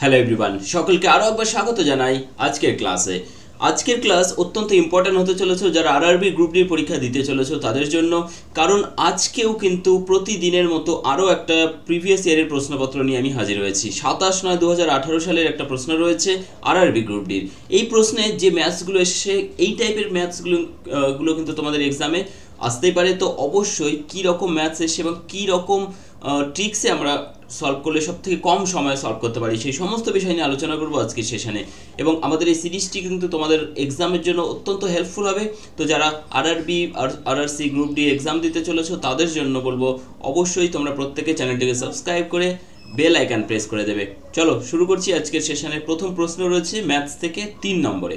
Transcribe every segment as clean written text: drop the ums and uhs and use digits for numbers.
Hello everyone, সকলকে আরও একবার স্বাগত জানাই আজকের ক্লাসে। আজকের ক্লাস অত্যন্ত ইম্পর্ট্যান্ট হতে চলেছে যারা আরআরবি গ্রুপ ডি পরীক্ষা দিতে চলেছে তাদের জন্য, কারণ আজকেও কিন্তু প্রতিদিনের মতো আরও একটা প্রিভিয়াস ইয়ারের প্রশ্নপত্র নিয়ে আমি হাজির হয়েছি। 27/9/2018 সালের একটা প্রশ্ন রয়েছে আরআরবি গ্রুপ ডির। এই প্রশ্নে যে ম্যাথসগুলো এসেছে এই টাইপের ম্যাথসগুলো কিন্তু তোমাদের এক্সামে আসতেই পারে। তো অবশ্যই কী রকম ম্যাথস এসে এবং কী রকম ট্রিক্সে আমরা সলভ করলে সব থেকে কম সময়ে সলভ করতে পারি সেই সমস্ত বিষয় নিয়ে আলোচনা করবো আজকের সেশনে। এবং আমাদের এই সিরিজটি কিন্তু তোমাদের এক্সামের জন্য অত্যন্ত হেল্পফুল হবে। তো যারা আরআরবি আর আরআরসি গ্রুপ ডি এক্সাম দিতে চলেছো তাদের জন্য বলবো অবশ্যই তোমরা প্রত্যেকে চ্যানেলটিকে সাবস্ক্রাইব করে বেল আইকন প্রেস করে দেবে। চলো শুরু করছি আজকের সেশনের প্রথম প্রশ্ন রয়েছে ম্যাথস থেকে 3 নম্বরে।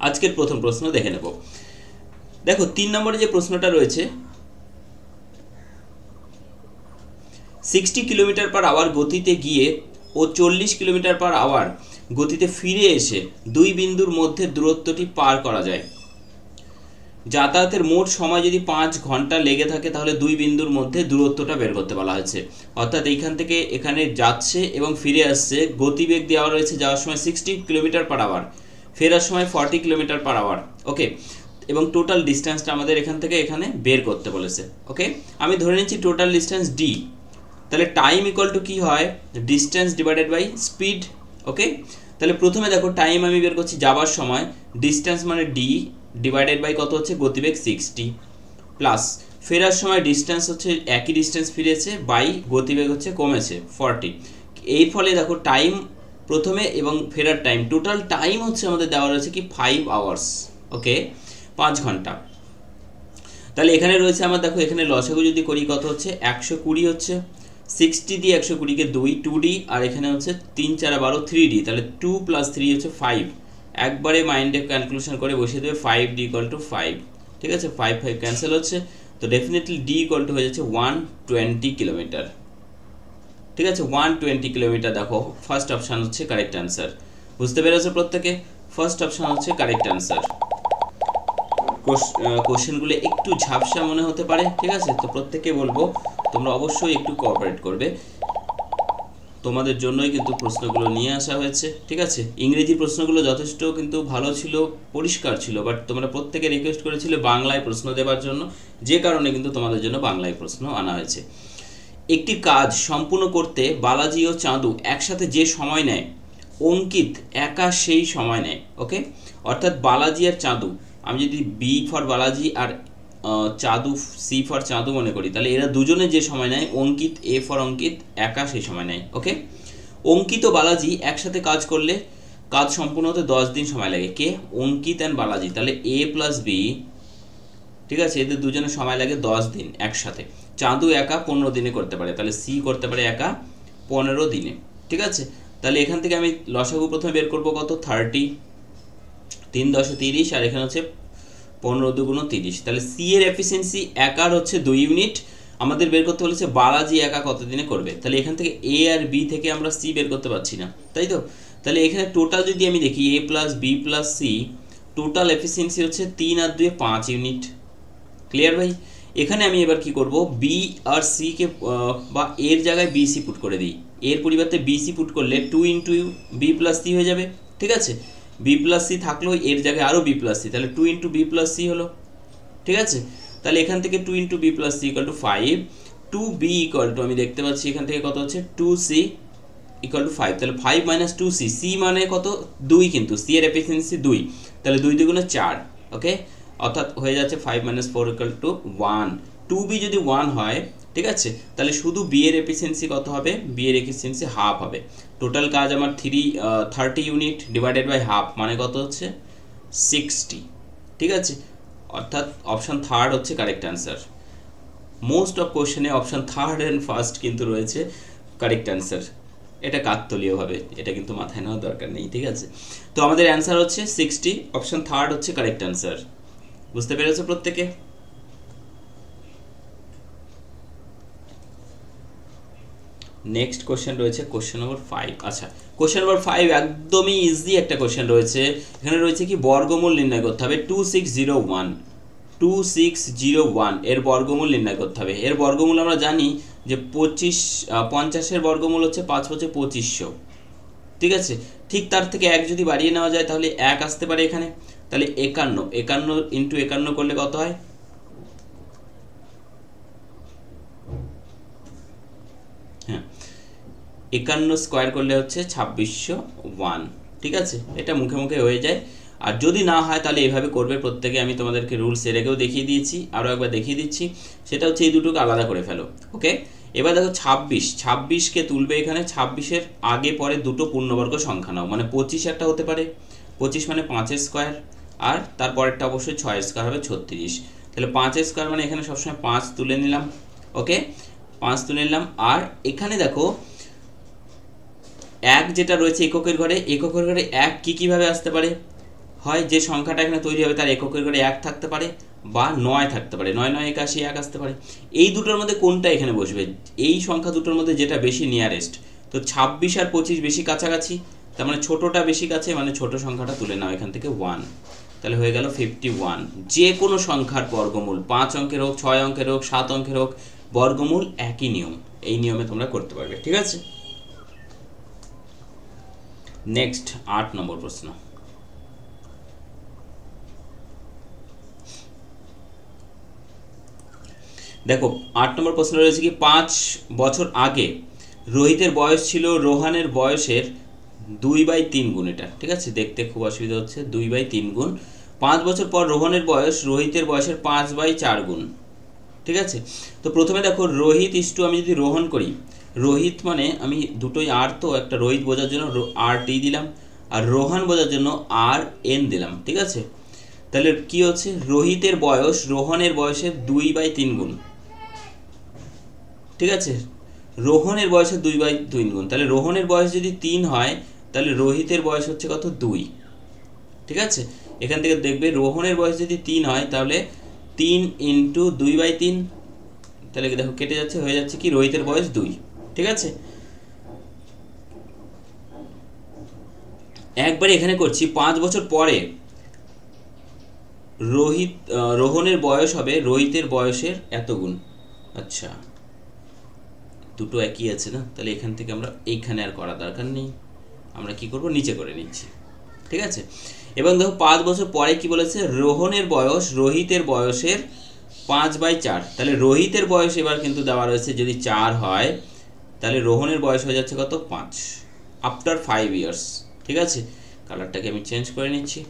আজকের প্রথম প্রশ্ন দেখে নেব। দেখো 3 নম্বরে যে প্রশ্নটা রয়েছে, 60 কিলোমিটার পার আওয়ার গতিতে গিয়ে ও 40 কিলোমিটার পার আওয়ার গতিতে ফিরে এসে দুই বিন্দুর মধ্যে দূরত্বটি পার করা যায়। যাতায়াতের মোট সময় যদি 5 ঘন্টা লেগে থাকে তাহলে দুই বিন্দুর মধ্যে দূরত্বটা বের করতে বলা হয়েছে। অর্থাৎ এইখান থেকে এখানে যাচ্ছে এবং ফিরে আসছে, গতিবেগ দেওয়া রয়েছে যাওয়ার সময় 60 কিলোমিটার পার আওয়ার, ফেরার সময় 40 কিলোমিটার পার আওয়ার। ওকে, এবং টোটাল ডিস্টেন্সটা আমাদের এখান থেকে এখানে বের করতে বলেছে। ওকে, আমি ধরে নিচ্ছি টোটাল ডিস্টেন্স ডি। তাহলে টাইম ইকুয়াল টু কী হয়, ডিস্টেন্স ডিভাইডেড বাই স্পিড। ওকে, তাহলে প্রথমে দেখো টাইম আমি বের করছি যাবার সময়, ডিস্টেন্স মানে ডি ডিভাইডেড বাই কত হচ্ছে গতিবেগ 60, প্লাস ফেরার সময় ডিস্টেন্স হচ্ছে একই ডিস্টেন্স ফিরেছে বাই গতিবেগ হচ্ছে কমেছে 40। এই ফলে দেখো টাইম প্রথমে এবং ফেরার টাইম, টোটাল টাইম হচ্ছে আমাদের দেওয়া রয়েছে কি 5 আওয়ার্স। ওকে, 5 ঘন্টা। তাহলে এখানে রয়েছে আমার, দেখো এখানে লসাগু যদি করি কত হচ্ছে 120 হচ্ছে, 60 দিয়ে 120কে 2d, আর এখানে হচ্ছে 3 4 12 3d, তাহলে 2 + 3 হচ্ছে 5। একবারে মাইন্ডে ক্যালকুলেশন করে বসিয়ে দেবে 5d = 5। ঠিক আছে, 5 5 ক্যান্সেল হচ্ছে, তো ডেফিনেটলি d = হয়ে যাচ্ছে 120 কিলোমিটার। ঠিক আছে, 120 কিলোমিটার। দেখো ফার্স্ট অপশান হচ্ছে কারেক্ট অ্যান্সার। বুঝতে পেরেছো প্রত্যেকে? ফার্স্ট অপশান হচ্ছে কারেক্ট অ্যান্সার। কোশ্চেনগুলো একটু ঝাপসা মনে হতে পারে, ঠিক আছে, তো প্রত্যেককে বলবো তোমরা অবশ্যই একটু কোঅপারেট করবে, তোমাদের জন্যই কিন্তু প্রশ্নগুলো নিয়ে আসা হয়েছে। ঠিক আছে, ইংরেজি প্রশ্নগুলো যথেষ্ট কিন্তু ভালো ছিল, পরিষ্কার ছিল, বাট তোমরা প্রত্যেকে রিকোয়েস্ট করেছিলে বাংলায় প্রশ্ন দেওয়ার জন্য, যে কারণে কিন্তু তোমাদের জন্য বাংলায় প্রশ্ন আনা হয়েছে। একটি কাজ সম্পূর্ণ করতে বালাজি ও চাঁদু একসাথে যে সময় নেয়, অঙ্কিত একা সেই সময় নেয়। ওকে, অর্থাৎ বালাজি আর চাঁদু, আমি যদি বি ফর বালাজি আর চাঁদু সি ফর চাঁদু মনে করি, তাহলে এরা দুজনে যে সময় নেয়, অঙ্কিত এ ফর অঙ্কিত একা সেই সময় নেয়। ওকে, অঙ্কিত ও বালাজি একসাথে কাজ করলে কাজ সম্পূর্ণ হতে 10 দিন সময় লাগে। কে? অঙ্কিত অ্যান্ড বালাজি। তাহলে এ প্লাস বি, ঠিক আছে, এদের দুজনের সময় লাগে 10 দিন একসাথে। চাঁদু একা 15 দিনে করতে পারে, তাহলে সি করতে পারে একা 15 দিনে। ঠিক আছে, তাহলে এখান থেকে আমি লসাগু প্রথমে বের করবো কত, 30, 3 × 10 = 30, আর এখানে হচ্ছে 15 × 2 = 30। তাহলে সি এর এফিসিয়েন্সি একার হচ্ছে 2 ইউনিট, আমাদের বের করতে বলেছে বালাজি একা কত দিনে করবে। তাহলে এখান থেকে এ আর বি থেকে আমরা সি বের করতে পারছি না, তাই তো? তাহলে এখানে টোটাল যদি আমি দেখি A plus B plus C, total efficiency হচ্ছে 3 আর 2 5 ইউনিট। ক্লিয়ার ভাই? এখানে আমি এবার কি করব, বি আর সি কে বা এর জায়গায় বি সি পুট করে দিই, এর পরিবর্তে বি সি পুট করলে 2 × বি প্লাস সি হয়ে যাবে। ঠিক আছে, বি প্লাস সি থাকলো, এর জায়গায় আরও বি প্লাস সি, তাহলে 2 × বি প্লাস সি হলো। ঠিক আছে, তাহলে এখান থেকে 2 × বি প্লাস সি = 5, 2b = আমি দেখতে পাচ্ছি এখান থেকে কত হচ্ছে 2c = 5, তাহলে 5 - 2c, c মানে কত 2, কিন্তু c এর এফিসিয়েন্সি 2, তাহলে 2 × 2 = 4। ওকে, অর্থাৎ হয়ে যাচ্ছে 5 - 4 = 1। 2b যদি 1 হয়, ঠিক আছে, তাহলে শুধু b এর এফিসিয়েন্সি কত হবে, b এর এফিসিয়েন্সি হাফ হবে। টোটাল কাজ আমার 30 ইউনিট ডিভাইডেড বাই হাফ মানে কত হচ্ছে 60। ঠিক আছে, অর্থাৎ অপশান থার্ড হচ্ছে কারেক্ট অ্যান্সার। মোস্ট অফ কোশ্চেনে অপশান থার্ড অ্যান্ড ফার্স্ট কিন্তু রয়েছে কারেক্ট অ্যান্সার, এটা কাকতলীয়ভাবে, এটা কিন্তু মাথায় নেওয়ার দরকার নেই। ঠিক আছে, তো আমাদের অ্যান্সার হচ্ছে 60, অপশান থার্ড হচ্ছে কারেক্ট অ্যান্সার। বুঝতে পেরেছো প্রত্যেকে? নেক্সট কোশ্চেন রয়েছে কোশ্চেন নম্বর 5। আচ্ছা, কোশ্চেন নম্বর 5 একদমই ইজি একটা কোশ্চেন রয়েছে। এখানে রয়েছে কি বর্গমূল নির্ণয় করতে হবে। 2601 এর বর্গমূল নির্ণয় করতে হবে। এর বর্গমূল আমরা জানি যে 50-এর বর্গমূল হচ্ছে 5×5 2500, ঠিক আছে। ঠিক তার থেকে 1 যদি বাড়িয়ে নেওয়া যায় তাহলে 1 আসতে পারে এখানে, তাহলে 51 ইন্টু 51 করলে কত হয়? হ্যাঁ, 51 স্কোয়ার করলে হচ্ছে 2601, ঠিক আছে। এটা মুখে মুখে হয়ে যায়। আর যদি না হয় তাহলে এইভাবে করবে প্রত্যেকে। আমি তোমাদেরকে রুলস এর আগেও দেখিয়ে দিয়েছি, আরও একবার দেখিয়ে দিচ্ছি। সেটা হচ্ছে এই দুটোকে আলাদা করে ফেলো, ওকে। এবার দেখো 26কে তুলবে এখানে। 26-এর আগে পরে দুটো পূর্ণবর্গ সংখ্যা নাও, মানে 25 একটা হতে পারে, 25 মানে 5-এর স্কোয়ার, আর তারপরেরটা অবশ্যই 6-এর স্কোয়ার হবে 36। তাহলে 5-এর স্কোয়ার মানে এখানে সবসময় 5 তুলে নিলাম, ওকে, 5 তুলে নিলাম। আর এখানে দেখো 1 যেটা রয়েছে এককের ঘরে, এককের ঘরে 1 কীভাবে আসতে পারে? হয় যে সংখ্যাটা এখানে তৈরি হবে তার এককের ঘরে 1 থাকতে পারে, বা 9 থাকতে পারে, 9 9 81 1 আসতে পারে। এই দুটোর মধ্যে কোনটা এখানে বসবে? এই সংখ্যা দুটোর মধ্যে যেটা বেশি নিয়ারেস্ট। তো 26 আর 25 বেশি কাছাকাছি, তার মানে ছোটোটা বেশি কাছে, মানে ছোট সংখ্যাটা তুলে নাও এখান থেকে 1, তাহলে হয়ে গেল 51। যে কোনো সংখ্যার বর্গমূল 5 অঙ্কের হোক, 6 অঙ্কের হোক, 7 অঙ্কের হোক, বর্গমূল একই নিয়ম, এই নিয়মে তোমরা করতে পারবে, ঠিক আছে। নেক্সট 8 নম্বর প্রশ্ন। দেখো 8 নম্বর প্রশ্ন রয়েছে কি, 5 বছর আগে রোহিতের বয়স ছিল রোহানের বয়সের 2/3 গুণ। এটা ঠিক আছে, দেখতে খুব অসুবিধা হচ্ছে, 2/3 গুণ। 5 বছর পর রোহনের বয়স রোহিতের বয়সের 5/4 গুণ, ঠিক আছে। তো প্রথমে দেখো রোহিত ইস্টু, আমি যদি রোহন করি, রোহিত মানে আমি দুটোই আর, তো একটা রোহিত বোঝার জন্য RT দিলাম, আর রোহান বোঝার জন্য RN দিলাম, ঠিক আছে। তাহলে কি হচ্ছে, রোহিতের বয়স রোহনের বয়সের 2/3 গুণ, ঠিক আছে। রোহনের বয়সের 2/3 গুণ, তাহলে রোহনের বয়স যদি 3 হয় তাহলে রোহিতের বয়স হচ্ছে কত? 2, ঠিক আছে। এখান থেকে দেখবে রোহনের বয়স যদি 3 হয় তাহলে 3 ইন্টু 2/3, তাহলে দেখো কেটে যাচ্ছে, হয়ে যাচ্ছে কি রোহিতের বয়স 2, ঠিক আছে। একবার এখানে করছি 5 বছর পরে রোহনের বয়স হবে রোহিতের বয়সের এত গুণ। আচ্ছা, দুটো একই আছে না, তাহলে এখান থেকে আমরা এইখানে আর করা দরকার নেই, আমরা কি করব, নিচে করে নিচ্ছি, ঠিক আছে। এবং দেখো 5 বছর পরে কি বলেছে, রোহনের বয়স রোহিতের বয়সের 5/4, তাহলে রোহিতের বয়স এবার কিন্তু দেওয়া রয়েছে যদি 4 হয়, তাহলে রোহনের বয়স হয়ে যাচ্ছে কত? 5 আফটার 5 ইয়ার্স, ঠিক আছে। কালারটাকে আমি চেঞ্জ করে নিচ্ছি।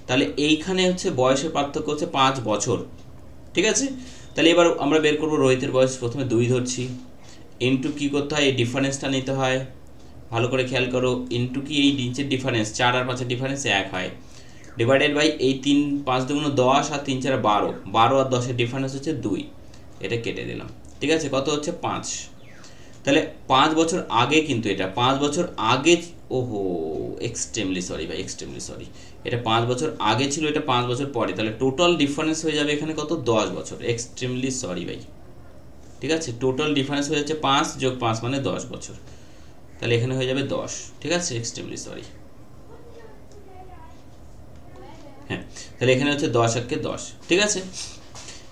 তাহলে এইখানে হচ্ছে বয়সের পার্থক্য হচ্ছে 5 বছর, ঠিক আছে। তাহলে এবার আমরা বের করব রোহিতের বয়স, প্রথমে 2 ধরছি, ইন্টু কী করতে হয়, এই ডিফারেন্সটা নিতে হয়, ভালো করে খেয়াল করো। ইন্টু কি, এই নিচের ডিফারেন্স 4 আর 5-এর ডিফারেন্স 1 হয়, ডিভাইডেড বাই এই 3 5 2 10 আর 3 4 12, 12 আর 10-এর ডিফারেন্স হচ্ছে 2, এটা কেটে দিলাম, ঠিক আছে। কত হচ্ছে? 5। তাহলে 5 বছর আগে কিন্তু এটা 5 বছর আগে, ওহো এক্সট্রিমলি সরি ভাই, এক্সট্রিমলি সরি, এটা 5 বছর আগে ছিল, এটা 5 বছর পরে, তাহলে টোটাল ডিফারেন্স হয়ে যাবে এখানে কত? 10 বছর, এক্সট্রিমলি সরি ভাই, ঠিক আছে। টোটাল ডিফারেন্স হয়ে যাচ্ছে 5 যোগ 5 মানে 10 বছর, তাহলে এখানে হয়ে যাবে 10, ঠিক আছে, এক্সট্রিমলি সরি। হ্যাঁ, তাহলে এখানে হচ্ছে 10 একে 10, ঠিক আছে।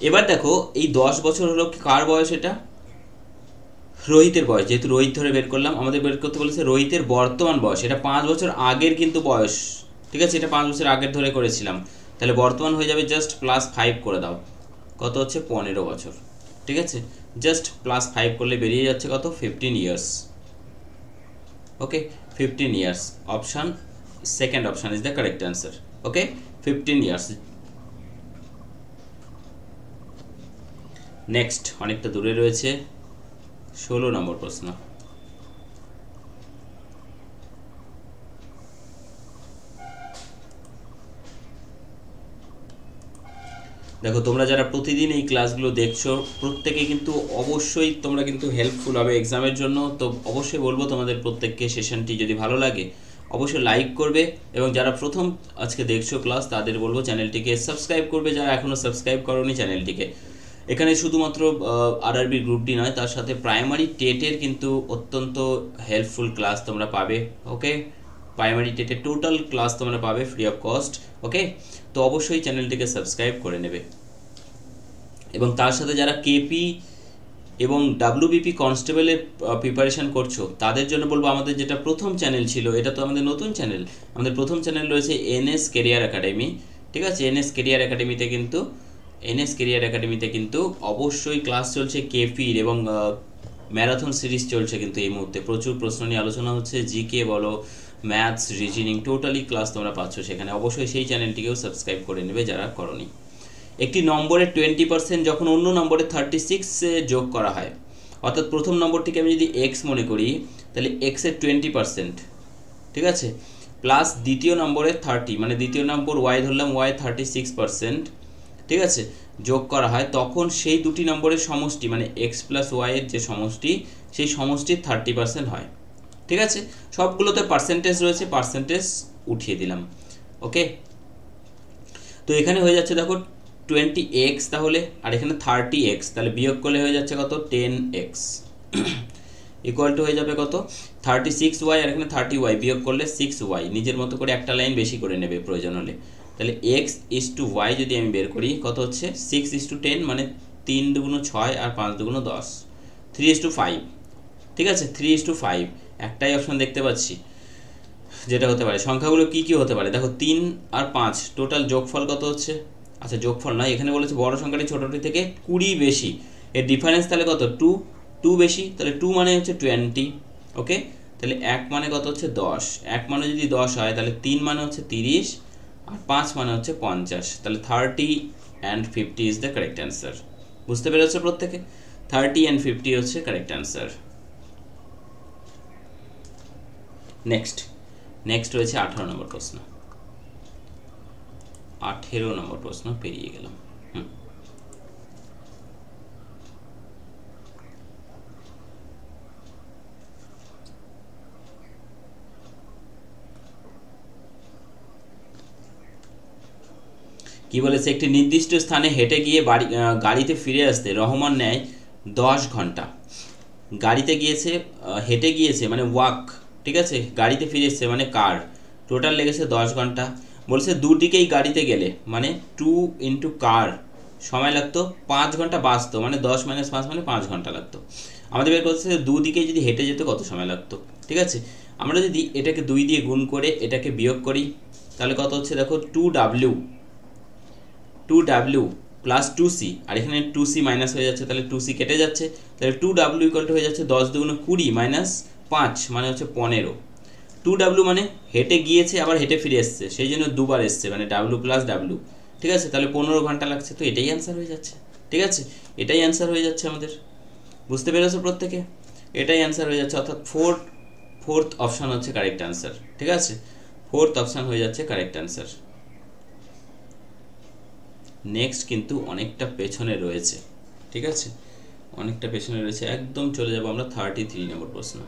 এবার দেখো এই 10 বছর হলো কার বয়স? এটা রোহিতের বয়স, যেহেতু রোহিত ধরে বের করলাম, আমাদের বের করতে বলেছে রোহিতের বর্তমান বয়স, এটা 5 বছর আগের কিন্তু বয়স, ঠিক আছে, এটা 5 বছর আগের ধরে করেছিলাম, তাহলে বর্তমান হয়ে যাবে জাস্ট +5 করে দাও, কত হচ্ছে? 15 বছর, ঠিক আছে। জাস্ট +5 করলে বেরিয়ে যাচ্ছে কত? 15 years, okay, 15 years. Option second option is the correct answer, okay, 15 years. Next অনেকটা দূরে রয়েছে, 16 নম্বর প্রশ্ন। দেখো তোমরা যারা প্রতিদিন এই ক্লাসগুলো দেখছো প্রত্যেকে কিন্তু অবশ্যই তোমরা কিন্তু হেল্পফুল হবে এক্সামের জন্য, তো অবশ্যই বলবো তোমাদের প্রত্যেককে সেশনটি যদি ভালো লাগে অবশ্যই লাইক করবে, এবং যারা প্রথম আজকে দেখছো ক্লাস তাদের বলবো চ্যানেলটিকে সাবস্ক্রাইব করবে, যারা এখনও সাবস্ক্রাইব করোনি চ্যানেলটিকে। এখানে শুধুমাত্র RRB গ্রুপ ডি নয়, তার সাথে প্রাইমারি টেটের কিন্তু অত্যন্ত হেল্পফুল ক্লাস তোমরা পাবে, ওকে। প্রাইমারি টেটের টোটাল ক্লাস তোমরা পাবে ফ্রি অফ কস্ট, ওকে। তো অবশ্যই চ্যানেলটিকে সাবস্ক্রাইব করে নেবে, এবং তার সাথে যারা কেপি এবং WBP কনস্টেবলের প্রিপারেশান করছো তাদের জন্য বলবো, আমাদের যেটা প্রথম চ্যানেল ছিল, এটা তো আমাদের নতুন চ্যানেল, আমাদের প্রথম চ্যানেল রয়েছে NS কেরিয়ার একাডেমি, ঠিক আছে। NS কেরিয়ার একাডেমিতে কিন্তু অবশ্যই ক্লাস চলছে কেপির, এবং ম্যারাথন সিরিজ চলছে কিন্তু এই মুহূর্তে। প্রচুর প্রশ্ন নিয়ে আলোচনা হচ্ছে, জিকে বলো, ম্যাথস, রিজনিং, টোটালি ক্লাস তোমরা পাচ্ছ সেখানে। অবশ্যই সেই চ্যানেলটিকেও সাবস্ক্রাইব করে নেবে যারা করনি। একটি নম্বরে 20% যখন অন্য নম্বরে 36 যোগ করা হয়, অর্থাৎ প্রথম নম্বরটিকে আমি যদি এক্স মনে করি, তাহলে এক্সের 20%, ঠিক আছে, প্লাস দ্বিতীয় নম্বরে 30, মানে দ্বিতীয় নম্বর ওয়াই ধরলাম, ওয়াই 36%, ঠিক আছে, যোগ করা হয়, তখন সেই দুটি নম্বরের সমষ্টি মানে এক্স প্লাস ওয়াইয়ের যে সমষ্টি, সেই সমষ্টির 30% হয়, ঠিক আছে। সবগুলোতে পার্সেন্টেজ রয়েছে, পার্সেন্টেজ উঠিয়ে দিলাম, ওকে। তো এখানে হয়ে যাচ্ছে দেখো 20x, তাহলে আর এখানে 30x, তাহলে বিয়োগ করলে হয়ে যাচ্ছে কত, 10x, ইকুয়াল টু হয়ে যাবে কত, 36y, আর এখানে 30y, বিয়োগ করলে 6y। নিজের মতো করে একটা লাইন বেশি করে নেবে প্রয়োজন হলে। তাহলে x/y যদি আমি বের করি, কত হচ্ছে 6/10, মানে 3 দুগুণ 6 আর 5 দুগুণ 10, 3/5, ঠিক আছে, 3/5। একটাই অপশন দেখতে পাচ্ছি যেটা হতে পারে। সংখ্যাগুলো কি কি হতে পারে দেখো, 3 আর 5 টোটাল যোগফল কত হচ্ছে, আচ্ছা যোগফল নয়, এখানে বলেছে বড় সংখ্যাটি ছোটটি থেকে 20 বেশি, এর ডিফারেন্স তাহলে কত, 2 বেশি, তাহলে 2 মানে হচ্ছে 20, ওকে। তাহলে 1 মানে কত হচ্ছে 10, 1 মানে যদি 10 হয়, তাহলে 3 মানে হচ্ছে 30, আর 5 মানে হচ্ছে 50, তাহলে 30 and 50 is the correct answer. বুঝতে পেরেছো প্রত্যেকে? 30 and 50 হচ্ছে কারেক্ট অ্যান্সার। নেক্সট রয়েছে 18 নম্বর প্রশ্ন। 18 নম্বর প্রশ্ন পেরিয়ে গেলাম। কি বলেছে, একটি নির্দিষ্ট স্থানে হেঁটে গিয়ে গাড়িতে ফিরে আসতে রহমান নেয় 10 ঘন্টা। গাড়িতে গিয়েছে, হেঁটে গিয়েছে মানে ওয়াক, ঠিক আছে, গাড়িতে ফিরে এসছে মানে কার, টোটাল লেগেছে 10 ঘন্টা। বলছে দুদিকেই গাড়িতে গেলে মানে 2 ইন্টু কার সময় লাগতো 5 ঘন্টা, বাঁচতো মানে 10 - 5 মানে 5 ঘন্টা লাগতো। আমাদের বের করতে দুদিকেই যদি হেঁটে যেত কত সময় লাগতো, ঠিক আছে। আমরা যদি এটাকে 2 দিয়ে গুণ করে এটাকে বিয়োগ করি, তাহলে কত হচ্ছে দেখো, 2w প্লাস 2c, আর এখানে 2c মাইনাস হয়ে যাচ্ছে, তাহলে 2c কেটে যাচ্ছে, তাহলে 2w ইকুয়াল টু হয়ে যাচ্ছে 10 দুগুণ 20 মাইনাস 5 মানে হচ্ছে 15। 2w মানে হেঁটে গিয়েছে আবার হেঁটে ফিরে এসছে, সেই জন্য দুবার এসছে, মানে w প্লাস w, ঠিক আছে। তাহলে 15 ঘন্টা লাগছে, তো এটাই অ্যান্সার হয়ে যাচ্ছে, ঠিক আছে, এটাই অ্যান্সার হয়ে যাচ্ছে আমাদের। বুঝতে পেরেছো প্রত্যেকে? এটাই অ্যান্সার হয়ে যাচ্ছে, অর্থাৎ ফোর্থ অপশান হচ্ছে কারেক্ট অ্যান্সার, ঠিক আছে, ফোর্থ অপশান হয়ে যাচ্ছে কারেক্ট অ্যান্সার। নেক্সট কিন্তু অনেকটা পেছনে রয়েছে, ঠিক আছে, অনেকটা পেছনে রয়েছে, একদম চলে যাব আমরা 33 নম্বর প্রশ্ন।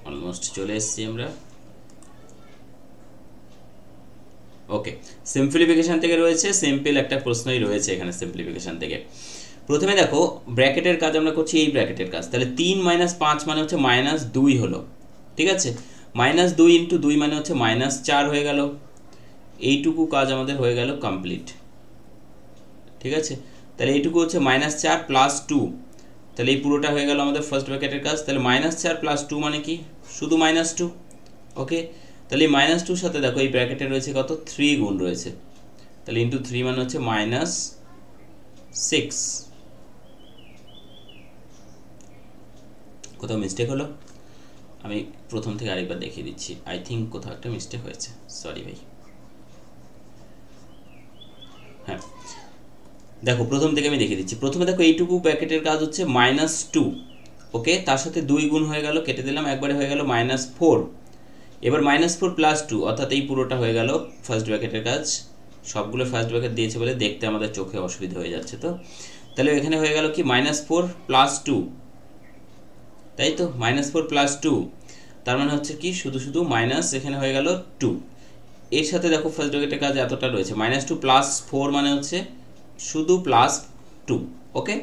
অলমোস্ট চলে এসেছি আমরা, ওকে। সিম্পলিফিকেশন থেকে রয়েছে, সিম্পল একটা প্রশ্নই রয়েছে এখানে সিম্পলিফিকেশন থেকে। প্রথমে দেখো ব্র্যাকেটের কাজ আমরা করছি, এই ব্র্যাকেটের কাজ, তাহলে 3 - 5 মানে হচ্ছে -2 হলো, ঠিক আছে, -2 ইন্টু 2 মানে হচ্ছে -4 হয়ে গেল। এইটুকু কাজ আমাদের হয়ে গেল কমপ্লিট, ঠিক আছে। তাহলে এইটুকু হচ্ছে -4 প্লাস 2, তাহলে এই পুরোটা হয়ে গেল আমাদের ফার্স্ট ব্র্যাকেটের কাজ। তাহলে -4 প্লাস 2 মানে কি, শুধু -2, ওকে। তাহলে এই -2 সাথে দেখো এই ব্র্যাকেটে রয়েছে কত, 3 গুণ রয়েছে, তাহলে ইন্টু 3 মানে হচ্ছে -6। কোথাও মিস্টেক হলো, আমি প্রথম থেকে আরেকবার দেখিয়ে দিচ্ছি, আই থিঙ্ক কোথাও একটা মিস্টেক হয়েছে, সরি ভাই। হ্যাঁ দেখো প্রথম থেকে আমি দেখিয়ে দিচ্ছি। প্রথমে দেখো এইটুকু ব্র্যাকেটের কাজ হচ্ছে -2, ওকে, তার সাথে 2 গুণ হয়ে গেল, কেটে দিলাম, একবারে হয়ে গেল -4। এবার -4 প্লাস 2, অর্থাৎ এই পুরোটা হয়ে গেল ফার্স্ট ব্র্যাকেটের কাজ। সবগুলো ফার্স্ট ব্র্যাকেট দিয়েছে বলে দেখতে আমাদের চোখে অসুবিধা হয়ে যাচ্ছে, তো তাহলে এখানে হয়ে গেল কি -4 প্লাস 2, তাই তো, -4 প্লাস 2, তার মানে হচ্ছে কি শুধু মাইনাস, এখানে হয়ে গেল 2। এর সাথে দেখো ফার্স্ট ব্র্যাকেটের কাজ এতটা রয়েছে, -2 প্লাস 4 মানে হচ্ছে শুধু প্লাস 2, ওকে।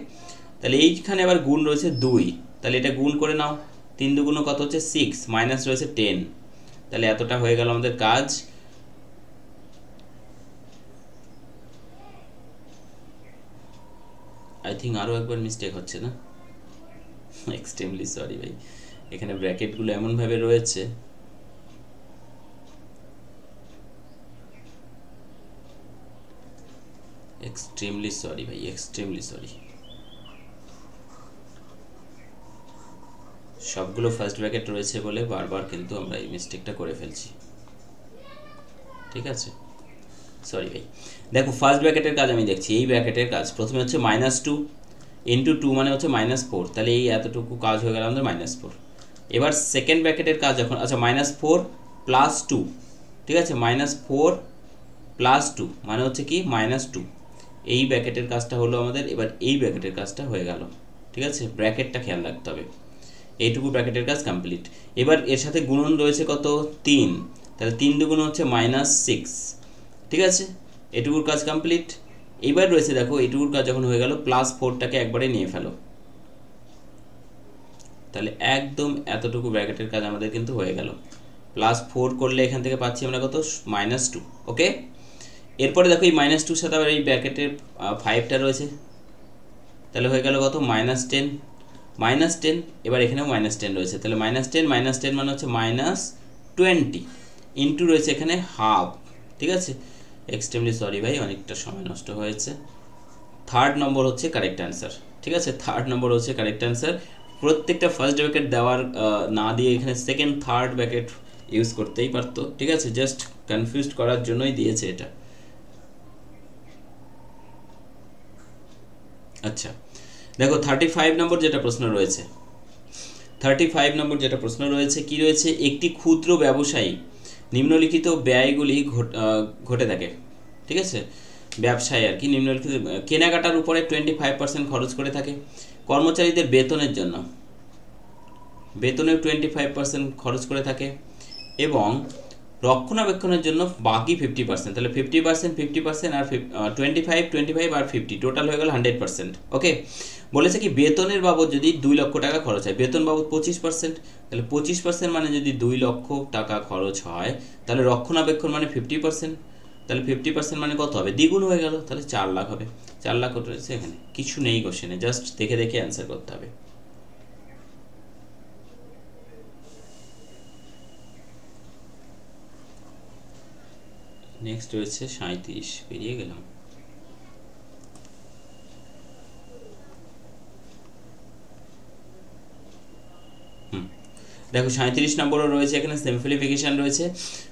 তাহলে এইখানে আবার গুণ রয়েছে 2, তাহলে এটা গুণ করে নাও, 3 দুগুণ কত হচ্ছে 6, মাইনাস রয়েছে 10, তাহলে এতটা হয়ে গেল আমাদের কাজ। আই থিঙ্ক আরও একবার মিস্টেক হচ্ছে না, এক্সট্রিমলি সরি ভাই, এখানে ব্র্যাকেটগুলো এমনভাবে রয়েছে এক্সট্রিমলি সরি ভাই, এক্সট্রিমলি সরি। সবগুলো ফার্স্ট ব্র্যাকেট রয়েছে বলে বারবার কিন্তু আমরা এই মিস্টেকটা করে ফেলছি, ঠিক আছে, সরি ভাই। দেখো ফার্স্ট ব্র্যাকেটের কাজ আমি দেখছি, এই ব্র্যাকেটের কাজ প্রথমে হচ্ছে -2 ইন্টু 2 মানে হচ্ছে -4, তাহলে এই এতটুকু কাজ হয়ে গেল আমাদের -4। এবার সেকেন্ড ব্র্যাকেটের কাজ যখন, আচ্ছা -4 প্লাস 2, ঠিক আছে, -4 প্লাস 2 মানে হচ্ছে কি -2, এই ব্র্যাকেটের কাজটা হলো আমাদের। এবার এই ব্র্যাকেটের কাজটা হয়ে গেল, ঠিক আছে, ব্র্যাকেটটা খেয়াল রাখতে হবে। এইটুকু ব্র্যাকেটের কাজ কমপ্লিট। এবার এর সাথে গুণন রয়েছে কত, 3, তাহলে 3 দুগুণ হচ্ছে -6, ঠিক আছে, এটুকুর কাজ কমপ্লিট। এইবার রয়েছে দেখো এইটুকুর কাজ যখন হয়ে গেল, +4টাকে একবারে নিয়ে ফেলো, তাহলে একদম এতটুকু ব্র্যাকেটের কাজ আমাদের কিন্তু হয়ে গেল। +4 করলে এখান থেকে পাচ্ছি আমরা কত, -2, ওকে। এরপরে দেখো এই -2 সাথে আবার এই ব্র্যাকেটের 5টা রয়েছে, তাহলে হয়ে গেল কত, -10, এবার এখানেও -10 রয়েছে, তাহলে -10 মানে হচ্ছে -20 ইন্টু রয়েছে এখানে হাফ, ঠিক আছে। এক্সট্রিমলি সরি ভাই, অনেকটা সময় নষ্ট হয়েছে। থার্ড নম্বর হচ্ছে কারেক্ট অ্যান্সার, ঠিক আছে, থার্ড নম্বর হচ্ছে কারেক্ট অ্যান্সার। প্রত্যেকটা ফার্স্ট ব্র্যাকেট দেওয়ার না দিয়ে এখানে সেকেন্ড থার্ড ব্র্যাকেট ইউজ করতেই পারতো, ঠিক আছে, জাস্ট কনফিউজড করার জন্যই দিয়েছে এটা। আচ্ছা দেখো 35 নম্বর যেটা প্রশ্ন রয়েছে, 35 নম্বর যেটা প্রশ্ন রয়েছে কি রয়েছে, একটি ক্ষুদ্র ব্যবসায়ী নিম্নলিখিত ব্যয়গুলি ঘটে থাকে, ঠিক আছে, ব্যবসায়ী আর কি নিম্নলিখিত কেনাকাটার উপরে 25% খরচ করে থাকে, কর্মচারীদের বেতনের জন্য বেতনের 25% খরচ করে থাকে, এবং রক্ষণাবেক্ষণের জন্য বাকি 50%, তাহলে 50% আর 25 আর 50 টোটাল হয়ে গেল 100%, ওকে। বলেছে কি বেতনের বাবদ যদি 2 লক্ষ টাকা খরচ হয়, বেতন বাবদ 25%, তাহলে 25% মানে যদি 2 লক্ষ টাকা খরচ হয়, তাহলে রক্ষণাবেক্ষণ মানে 50%, তাহলে 50% মানে কত হবে, দ্বিগুণ হয়ে গেল, তাহলে 4 লাখ হবে। 4 লাখ রয়েছে এখানে, কিছু নেই কোশ্চেনে, জাস্ট দেখে দেখে অ্যান্সার করতে হবে। নেক্সট রয়েছে 37, পেরিয়ে গেলাম। দেখো 37 নম্বরও রয়েছে এখানে, সিম্পলিফিকেশন রয়েছে।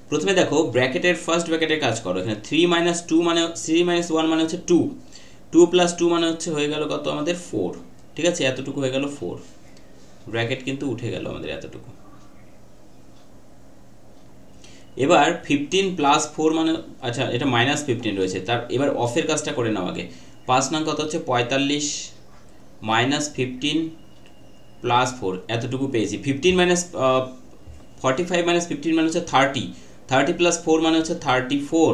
প্রথমে দেখো ব্র্যাকেটের ফার্স্ট ব্র্যাকেটের কাজ করো, এখানে 3 - 2 মানে 3 - 1 মানে হচ্ছে 2, 2 + 2 মানে হচ্ছে হয়ে গেল কত আমাদের 4, ঠিক আছে, এতটুকু হয়ে গেল 4, ব্র্যাকেট কিন্তু উঠে গেল আমাদের এতটুকু। এবার 15 + 4 মানে, আচ্ছা এটা -15 রয়েছে, তার এবার অফের কাজটা করে নাও আগে। 5 নং কত হচ্ছে 45 -15 + 4, এতটুকু পেয়েছি। 15 - 45 - 15 মানে হচ্ছে 30, 30 + 4 মানে হচ্ছে 34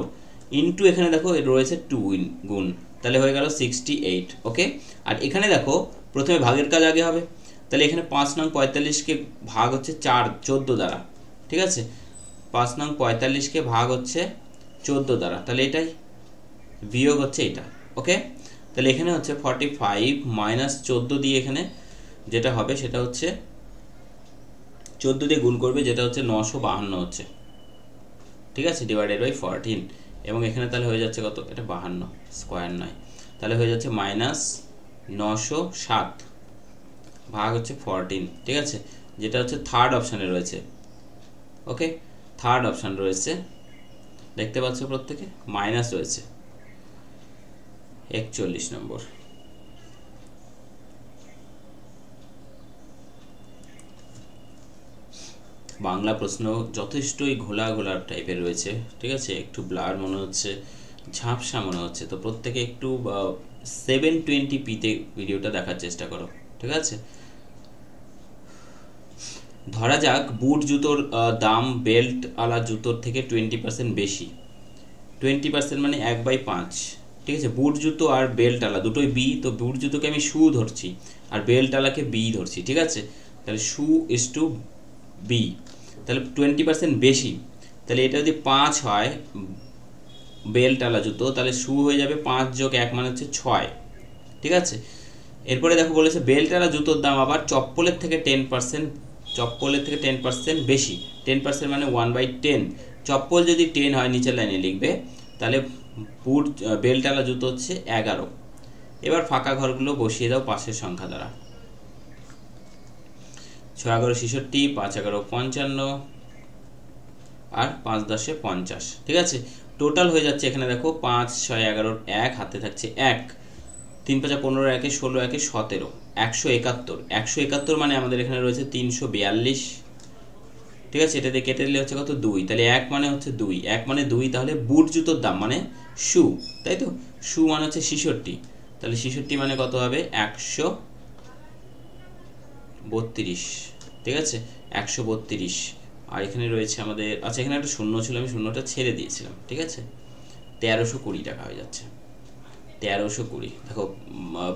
ইন্টু এখানে দেখো রয়েছে 2 গুণ, তাহলে হয়ে গেল 68, ওকে। আর এখানে দেখো প্রথমে ভাগের কাজ আগে হবে, তাহলে এখানে 5 নং 45কে ভাগ হচ্ছে 14 দ্বারা, ঠিক আছে, 5 নং 45কে ভাগ হচ্ছে 14 দ্বারা, তাহলে এটাই বিয়োগ হচ্ছে এটা, ওকে। তাহলে এখানে হচ্ছে 45 - 14 দিয়ে এখানে যেটা হবে সেটা হচ্ছে 14 দিয়ে গুণ করবে, যেটা হচ্ছে 952 হচ্ছে, ঠিক আছে, ডিভাইডেড বাই 14, এবং এখানে তাহলে হয়ে যাচ্ছে কত, এটা 52 স্কোয়ার নয়, তাহলে হয়ে যাচ্ছে -907 ভাগ হচ্ছে 14, ঠিক আছে, যেটা হচ্ছে থার্ড অপশানে রয়েছে, ওকে, থার্ড অপশান রয়েছে, দেখতে পাচ্ছ প্রত্যেকে, মাইনাস রয়েছে 41 নম্বর। বাংলা প্রশ্ন যথেষ্টই ঘোলা ঘোলা টাইপের রয়েছে, ঠিক আছে, একটু ব্লার মনে হচ্ছে, ঝাপসা মনে হচ্ছে, তো প্রত্যেকে একটু 720p-তে ভিডিওটা দেখার চেষ্টা করো, ঠিক আছে। ধরা যাক বুট জুতোর দাম বেল্ট আলা জুতোর থেকে 20% বেশি, 20% মানে 1/5, ঠিক আছে। বুট জুতো আর বেল্ট আলা দুটোই বি, তো বুট জুতোকে আমি শু ধরছি আর বেল্ট আলাকে বি ধরছি, ঠিক আছে, তাহলে শু ইজ টু বি, তাহলে 20% বেশি, তাহলে এটা যদি 5 হয় বেল্ট আলা জুতো, তাহলে শু হয়ে যাবে 5 + 1 মানে হচ্ছে 6, ঠিক আছে। এরপরে দেখো বলেছে বেলটালা জুতোর দাম আবার চপ্পলের থেকে 10% বেশি। 10% মানে 1/10। চপ্পল যদি 10 হয় নিচের লাইনে লিখবে, তাহলে বুট বেলটালা জুতো হচ্ছে 11। এবার ফাঁকা ঘরগুলো বসিয়ে দাও পাশের সংখ্যা দ্বারা। 6×11 66, 5×11 55, আর 5×10 50। ঠিক আছে, টোটাল হয়ে যাচ্ছে এখানে দেখো 5 6 11 1, হাতে থাকছে 1, 3 5 15, 1 16, 1 17, 171। 171 মানে আমাদের এখানে রয়েছে 342। ঠিক আছে, এটা দিয়ে কেটে দিলে হচ্ছে কত 2, তাহলে 1 মানে হচ্ছে 2, 1 মানে 2, তাহলে বুট জুতোর দাম মানে শু, তাই তো, শু মানে হচ্ছে 66, তাহলে 66 মানে কত হবে 132। ঠিক আছে, 132। আর এখানে রয়েছে আমাদের, আচ্ছা এখানে একটা শূন্য ছিল, আমি শূন্যটা ছেড়ে দিয়েছিলাম। ঠিক আছে, 1320 টাকা হয়ে যাচ্ছে। 1320, দেখো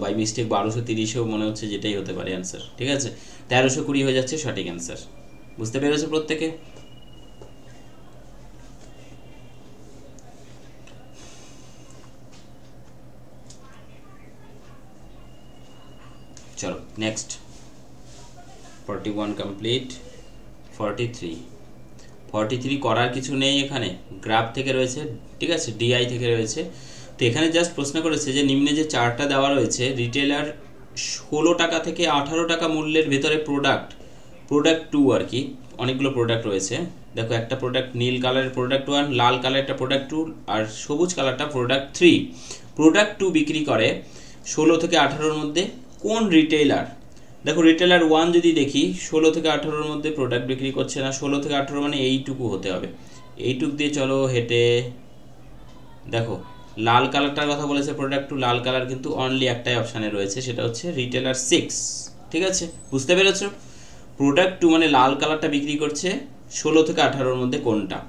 বাই মিস্টেক 1230ও মনে হচ্ছে, যেটাই হতে পারে অ্যান্সার। ঠিক আছে, 1320 হয়ে যাচ্ছে সঠিক অ্যান্সার। বুঝতে পেরেছো প্রত্যেকে? চলো নেক্সট। 41 কমপ্লিট। 43 করার কিছু নেই, এখানে গ্রাফ থেকে রয়েছে। ঠিক আছে, ডিআই থেকে রয়েছে। তো এখানে জাস্ট প্রশ্ন করেছে যে নিম্নে যে চার্টটা দেওয়া রয়েছে, রিটেলার 16 টাকা থেকে 18 টাকা মূল্যের ভেতরে প্রোডাক্ট 2 আর কি, অনেকগুলো প্রোডাক্ট রয়েছে। দেখো একটা প্রোডাক্ট নীল কালারের প্রোডাক্ট 1, লাল কালারটা প্রোডাক্ট 2, আর সবুজ কালারটা প্রোডাক্ট 3। প্রোডাক্ট 2 বিক্রি করে 16 থেকে 18-র মধ্যে কোন রিটেলার? দেখো রিটেলার 1 যদি দেখি 16 থেকে 18-র মধ্যে প্রোডাক্ট বিক্রি করছে না। 16 থেকে 18 মানে এইটুকু হতে হবে, এইটুক দিয়ে চলো হেঁটে দেখো লাল কালারটার কথা বলেছে প্রোডাক্ট 2, লাল কালার কিন্তু অনলি একটাই অপশানে রয়েছে, সেটা হচ্ছে রিটেলার 6। ঠিক আছে, বুঝতে পেরেছো? প্রোডাক্ট 2 মানে লাল কালারটা বিক্রি করছে 16 থেকে 18-র মধ্যে কোনটা?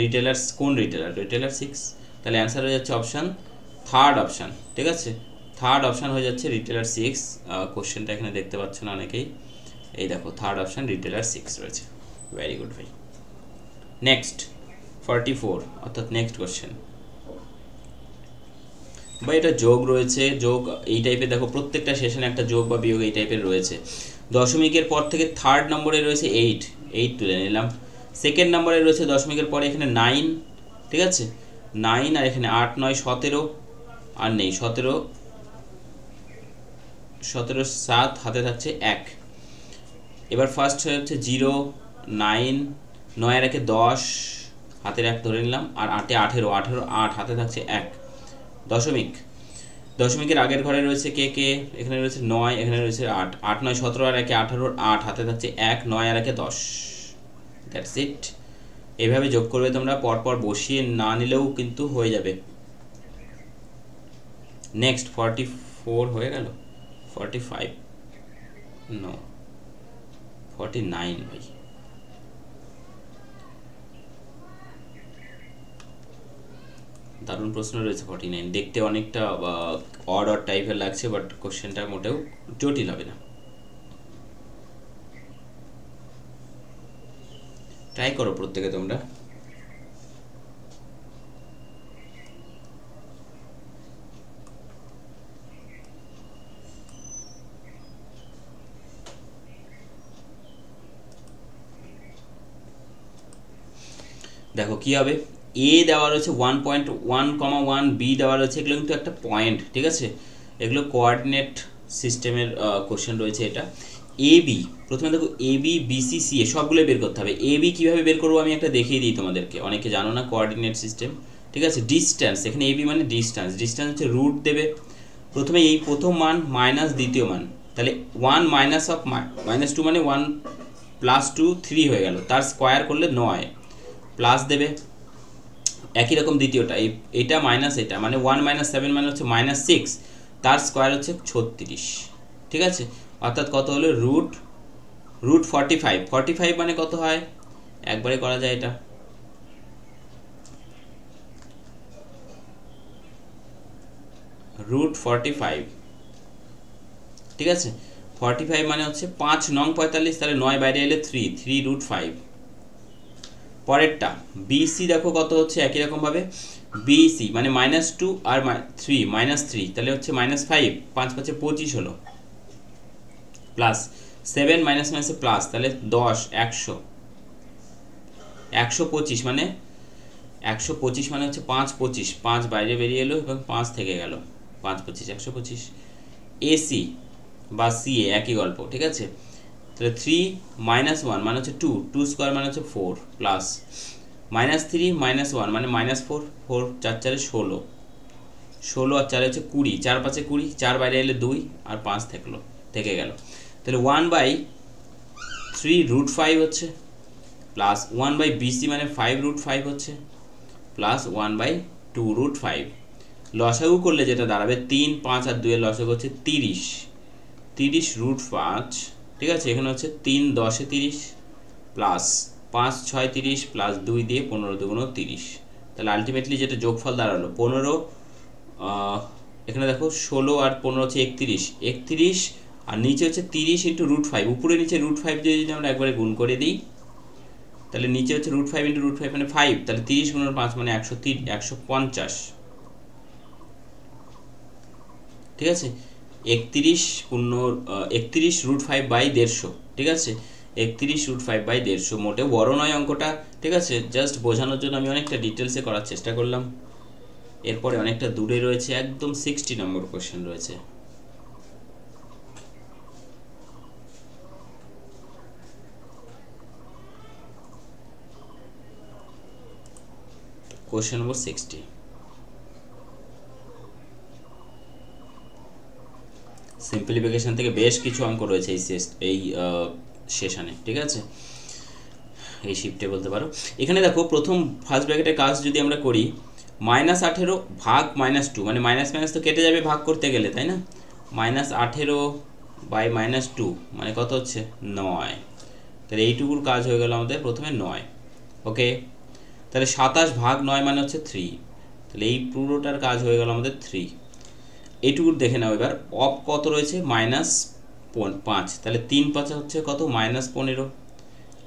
রিটেলার কোন রিটেলার? রিটেলার 6। তাহলে অ্যান্সার হয়ে যাচ্ছে অপশান থার্ড অপশান। ঠিক আছে, থার্ড অপশান হয়ে যাচ্ছে রিটেলার 6। কোশ্চেনটা এখানে দেখতে পাচ্ছ না অনেকেই, এই দেখো থার্ড অপশান রিটেলার 6 রয়েছে। ভেরি গুড ভাই। নেক্সট 44, অর্থাৎ নেক্সট কোশ্চেন। বা এটা যোগ রয়েছে, যোগ এই টাইপের, দেখো প্রত্যেকটা সেশনে একটা যোগ বা বিয়োগ এই টাইপের রয়েছে। দশমিকের পর থেকে থার্ড নম্বরে রয়েছে 8 তুলে নিলাম। সেকেন্ড নম্বরে রয়েছে দশমিকের পরে এখানে 9। ঠিক আছে, 9, আর এখানে 8 9 17, আর নেই 17 7, হাতে থাকছে 1। এবার ফার্স্ট হচ্ছে 0 9, 9 আর 1 10, হাতের 1 ধরে নিলাম, আর 8 18 8, হাতে থাকছে 1। দশমিকের আগের ঘরে রয়েছে কে কে? এখানে রয়েছে 9, এখানে রয়েছে 8, 8 9 17, আর 1 18, 8, হাতে থাকছে 1, 9 আর 1 10। That's it. এভাবে যোগ করবে তোমরা, পরপর বসিয়ে না নিলেও কিন্তু হয়ে যাবে। নেক্সট 44 হয়ে গেল, 45 নো 49 ভাই। দারুণ প্রশ্ন রয়েছে 49। দেখতে অনেকটা অড টাইপের লাগছে, বাট কোশ্চেনটা মোটেও জটিল হবে না। ট্রাই করো প্রত্যেকে তোমরা। দেখো কি হবে, এ দেওয়া রয়েছে 1.1,1, বি দেওয়া রয়েছে, এগুলো কিন্তু একটা পয়েন্ট। ঠিক আছে, এগুলো কোঅর্ডিনেট সিস্টেমের কোশ্চেন রয়েছে। এটা এ বি, প্রথমে দেখো A B B C C এ সবগুলো বের করতে হবে। এ বি কীভাবে বের করবো আমি একটা দেখিয়ে দিই তোমাদেরকে, অনেকে জানো না কোঅর্ডিনেট সিস্টেম। ঠিক আছে, ডিস্ট্যান্স, এখানে এ বি মানে ডিস্ট্যান্স, ডিস্ট্যান্স হচ্ছে রুট দেবে। প্রথমে এই প্রথম মান মাইনাস দ্বিতীয় মান, তাহলে 1 মাইনাস অফ -2 মানে 1 + 2 3 হয়ে গেল, তার স্কোয়ার করলে 9, প্লাস দেবে। একই রকম দ্বিতীয়টা, এটা মাইনাস এটা মানে 1 - 7 মানে হচ্ছে -6, তার স্কোয়ার হচ্ছে 36। ঠিক আছে, অর্থাৎ কত হলো রুট 45। 45 মানে কত হয়, একবারে করা যায় এটা, √45। ঠিক আছে, 45 মানে হচ্ছে 5 9 45, তাহলে 9 বাইরে এলে 3 √5। পরেরটা বিসি দেখো কত হচ্ছে, একই রকমভাবে বিসি মানে -2 আর 3 -3, তাহলে হচ্ছে -5, 5 5 25 হলো, প্লাস 7 মাইনাস মাইনাসে প্লাস, তাহলে 10 100 125 মানে 125 মানে হচ্ছে 5 25, 5 বাইরে বেরিয়ে এলো এবং 5 থেকে গেল, 5 25 125। এসি বা সিএ একই গল্প, ঠিক আছে। তাহলে 3 মাইনাস 1 মানে হচ্ছে 2, 2 স্কোয়ার মানে হচ্ছে 4, প্লাস মাইনাস 3 মাইনাস 1 মানে মাইনাস 4, 4 4 4 16, 16 আর 4 হচ্ছে 20, 4 5 20, 4 বাইরে এলে 2 আর 5 থেকে গেল। তাহলে 1/3√5 হচ্ছে, প্লাস 1/BC মানে 5√5 হচ্ছে, প্লাস 1/2√5। লসাগু করলে যেটা দাঁড়াবে 3 5 আর 2 এর লসাগু হচ্ছে 30, 30√5, ঠিক আছে। এখানে হচ্ছে 3 10 এ 30, প্লাস 5 6 30, প্লাস 2 দিয়ে 15 2 30। তাহলে আলটিমেটলি যেটা যোগফল দাঁড়ালো 15, এখানে দেখো 16 আর 15 হচ্ছে 31, 31 আর নিচে হচ্ছে 30 × √5, উপরে নিচে √5 দিয়ে যদি আমরা একবারে গুণ করে দিই, তাহলে নিচে হচ্ছে √5 × √5 মানে 5, তাহলে 30 × 5 মানে 150, ঠিক আছে। 31√5/150, ঠিক আছে। 31√5/150, মোটেও বড় নয় অঙ্কটা, ঠিক আছে। জাস্ট বোঝানোর জন্য আমি অনেকটা ডিটেলসে করার চেষ্টা করলাম। এরপরে অনেকটা দূরে রয়েছে, একদম 60 নম্বর কোশ্চেন রয়েছে। কোশ্চেন নম্বর 60, সিম্পলিফিকেশন থেকে বেশ কিছু অঙ্ক রয়েছে এই সেশনে, ঠিক আছে, এই শিফটে বলতে পারো। এখানে দেখো প্রথম ফার্স্ট ব্র্যাকেটের কাজ যদি আমরা করি, -18 ভাগ -2 মানে মাইনাস মাইনাস তো কেটে যাবে ভাগ করতে গেলে, তাই না। -18/-2 মানে কত হচ্ছে 9, তাহলে এইটুকুর কাজ হয়ে গেল আমাদের প্রথমে 9, ওকে। তাহলে 27 ভাগ 9 মানে হচ্ছে 3, তাহলে এই পুরোটার কাজ হয়ে গেল আমাদের 3। এইটুকুর দেখে নাও এবার, অফ কত রয়েছে -5, তাহলে 3 5 হচ্ছে কত -15,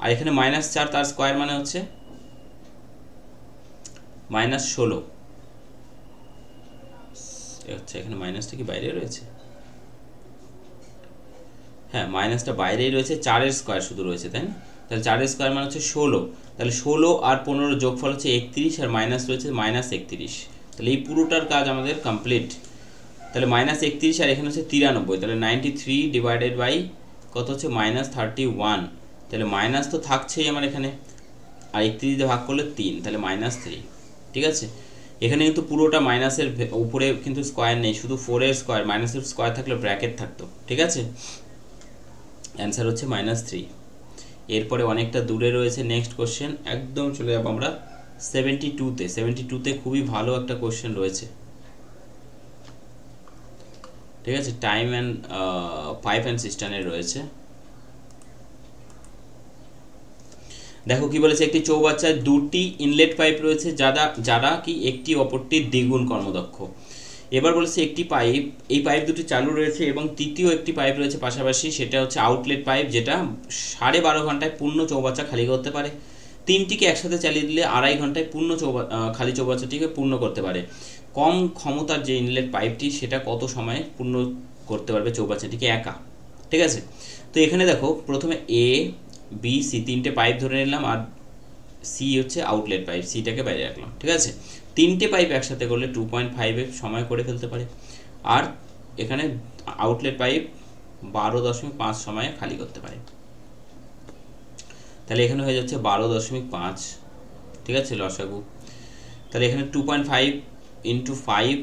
আর এখানে -4 তার স্কোয়ার মানে হচ্ছে -16, আচ্ছা এখানে মাইনাসটা কি বাইরে রয়েছে, হ্যাঁ মাইনাসটা বাইরেই রয়েছে, 4 স্কোয়ার শুধু রয়েছে, তাই না। তাহলে 4 স্কোয়ার মানে হচ্ছে 16, তাহলে 16 আর 15 যোগফল হচ্ছে 31, আর মাইনাস রয়েছে -31, তাহলে এই পুরোটার কাজ আমাদের কমপ্লিট। তাহলে -31 আর এখানে হচ্ছে 93, তাহলে 93 কত হচ্ছে -31, তাহলে মাইনাস তো থাকছেই আমার এখানে, আর 31 দিয়ে ভাগ করলে 3, তাহলে -3, ঠিক আছে। এখানে কিন্তু পুরোটা মাইনাসের উপরে কিন্তু স্কোয়ার নেই, শুধু 4 এর স্কোয়ার, মাইনাসের স্কোয়ার থাকলে ব্র্যাকেট থাকতো, ঠিক আছে। অ্যান্সার হচ্ছে -3। এরপরে অনেকটা দূরে রয়েছে নেক্সট কোশ্চেন, একদম চলে যাবো আমরা 72তে। 72তে খুবই ভালো একটা কোশ্চেন রয়েছে, ঠিক আছে, টাইম অ্যান্ড পাইপ অ্যান্ড সিস্টেমের রয়েছে। দেখো কি বলেছে, একটি চৌবাচ্চায় 2টি ইনলেট পাইপ রয়েছে যারা কি একটি অপরটির দ্বিগুণ কর্মদক্ষ। এবার বলেছে একটি পাইপ, এই পাইপ দুটি চালু রয়েছে এবং তৃতীয় একটি পাইপ রয়েছে পাশাপাশি, সেটা হচ্ছে আউটলেট পাইপ, যেটা 12.5 ঘন্টায় পূর্ণ চৌবাচ্চা খালি করতে পারে। তিনটিকে একসাথে চালিয়ে দিলে 2.5 ঘন্টায় পূর্ণ খালি চৌবাচ্চাটিকে পূর্ণ করতে পারে। কম ক্ষমতার যে ইনলেট পাইপটি, সেটা কত সময়ে পূর্ণ করতে পারবে চৌবাচ্চাটিকে একা, ঠিক আছে। তো এখানে দেখো প্রথমে এ বি সি তিনটে পাইপ ধরে নিলাম, আর সি হচ্ছে আউটলেট পাইপ, সিটাকে বাইরে রাখলাম, ঠিক আছে। তিনটে পাইপ একসাথে করলে 2.5 সময় করে ফেলতে পারে, আর এখানে আউটলেট পাইপ 12.5 সময়ে খালি করতে পারে। তাহলে এখানে হয়ে যাচ্ছে 12.5, ঠিক আছে লসাগু। তাহলে এখানে 2.5 × 5,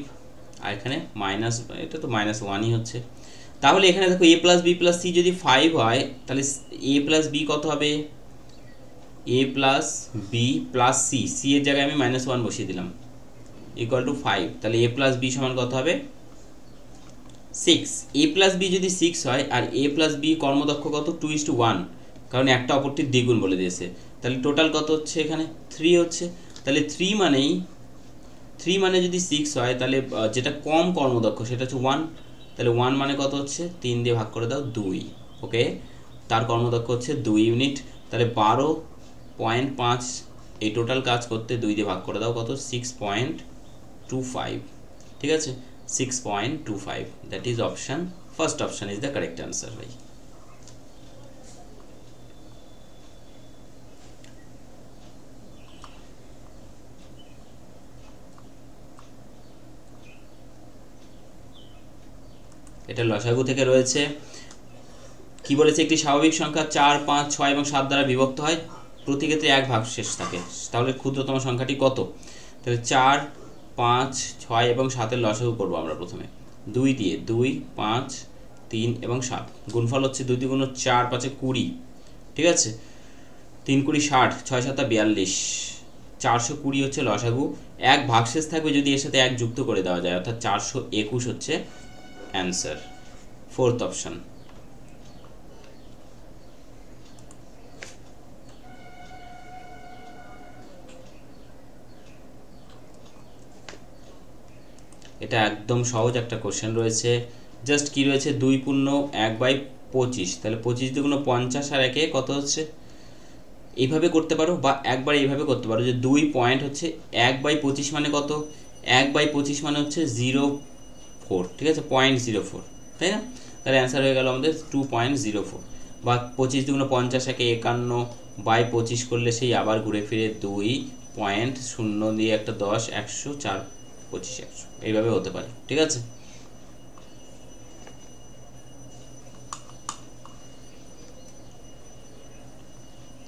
আর এখানে মাইনাস, এটা তো -1ই হচ্ছে। তাহলে এখানে দেখো a + b + c যদি 5 হয়, তাহলে a + b কত হবে, a + b + c, c এর জায়গায় আমি -1 বসিয়ে দিলাম, = 5, তাহলে a + b সমান কত হবে 6। a + b যদি 6 হয়, আর a + b কর্মদক্ষ কত 2:1, কারণ একটা অপরটির দ্বিগুণ বলে দিয়েছে, তাহলে টোটাল কত হচ্ছে এখানে 3 হচ্ছে। তাহলে 3 মানে যদি 6 হয়, তাহলে যেটা কম কর্মদক্ষ সেটা হচ্ছে 1, তাহলে 1 মানে কত হচ্ছে 3 দিয়ে ভাগ করে দাও 2, ওকে। তার কর্মদক্ষ হচ্ছে 2 ইউনিট, তাহলে 12.5, এই টোটাল কাজ করতে 2 দিয়ে ভাগ করে দাও কত 6.25, ঠিক আছে 6.25, that is option, first option is the correct answer ভাই। এটা লসাগু থেকে রয়েছে। কি বলেছে, একটি স্বাভাবিক সংখ্যা 4, 5, 6 এবং 7 দ্বারা বিভক্ত হয়, প্রতি ক্ষেত্রে এক ভাগশেষ থাকে, তাহলে ক্ষুদ্রতম সংখ্যাটি কত? তাহলে 4, 5, 6 এবং 7-এর লসাগু করব আমরা প্রথমে 2 দিয়ে। 2, 5, 3 এবং 7, গুণফল হচ্ছে 2 × 4, 5 = 20, ঠিক আছে। 3 × 20 = 60, 6 × 7 = 42, 420 হচ্ছে লসাগু। এক ভাগশেষ থাকবে যদি এর সাথে এক যুক্ত করে দেওয়া যায়, অর্থাৎ 421 হচ্ছে অ্যান্সার, ফোর্থ অপশন। এটা একদম সহজ একটা কোশ্চেন রয়েছে, জাস্ট কি রয়েছে, 2 পূর্ণ 1/25, তাহলে 25 × 50 আর 1 কত হচ্ছে, এইভাবে করতে পারো বা একবার এইভাবে করতে পারো যে 2 পয়েন্ট হচ্ছে 1/25 মানে কত, 1/25 মানে হচ্ছে 0.4, ঠিক আছে, 0.04, তাই না? তাহলে অ্যান্সার হয়ে গেল আমাদের 2.04। বা 25 × 50 51/25 করলে সেই আবার ঘুরে ফিরে 2.0 দিয়ে একটা 10, 100, 4, 25, 100, এইভাবে হতে পারে, ঠিক আছে।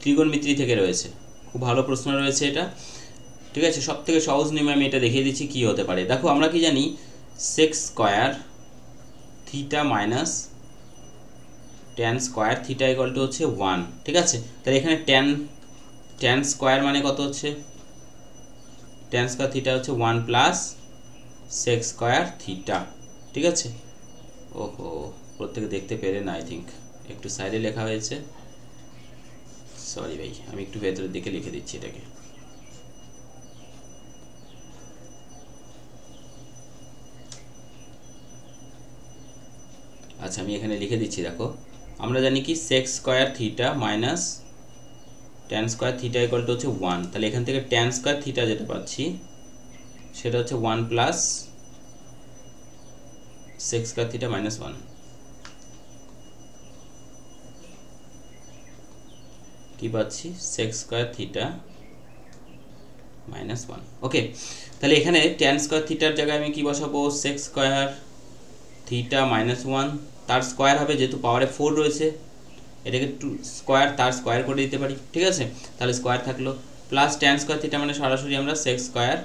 ত্রিগোণমিতি থেকে রয়েছে, খুব ভালো প্রশ্ন রয়েছে এটা, ঠিক আছে। সব থেকে সহজ নিয়মে আমি এটা দেখিয়ে দিচ্ছি কি হতে পারে। দেখো আমরা কি জানি, sec square theta minus tan square theta equal two হচ্ছে 1, ঠিক আছে। তাহলে এখানে tan স্কয়ার মানে কত হচ্ছে, tan স্কয়ার থিটা হচ্ছে 1 প্লাস sec স্কয়ার থিটা, ঠিক আছে। ওহো, প্রত্যেকে দেখতে পেরে না, আই থিঙ্ক একটু সাইডে লেখা হয়েছে, সরি ভাই, আমি একটু ভেতরের দিকে লিখে দিচ্ছি এটাকে। আচ্ছা, আমি এখানে লিখে দিচ্ছি, দেখো আমরা জানি কি sec square theta minus tan square theta equal two হচ্ছে 1, তাহলে এখান থেকে tan স্কয়ার থিটা যেটা পাচ্ছি সেটা হচ্ছে 1 plus sec square theta minus 1, কি পাচ্ছি, sec স্কয়ার থিটা মাইনাস 1, ওকে। তাহলে এখানে tan স্কয়ার থিটার জায়গায় আমি কি বসাবো, sec স্কয়ার থিটা মাইনাস 1, তার স্কয়ার হবে, যেহেতু পাওয়ারে 4 রয়েছে, এটাকে 2 স্কয়ার তার স্কয়ার করে দিতে পারি, ঠিক আছে। তাহলে স্কয়ার থাকলো, প্লাস tan স্কয়ার থিটা মানে সরাসরি আমরা sec স্কয়ার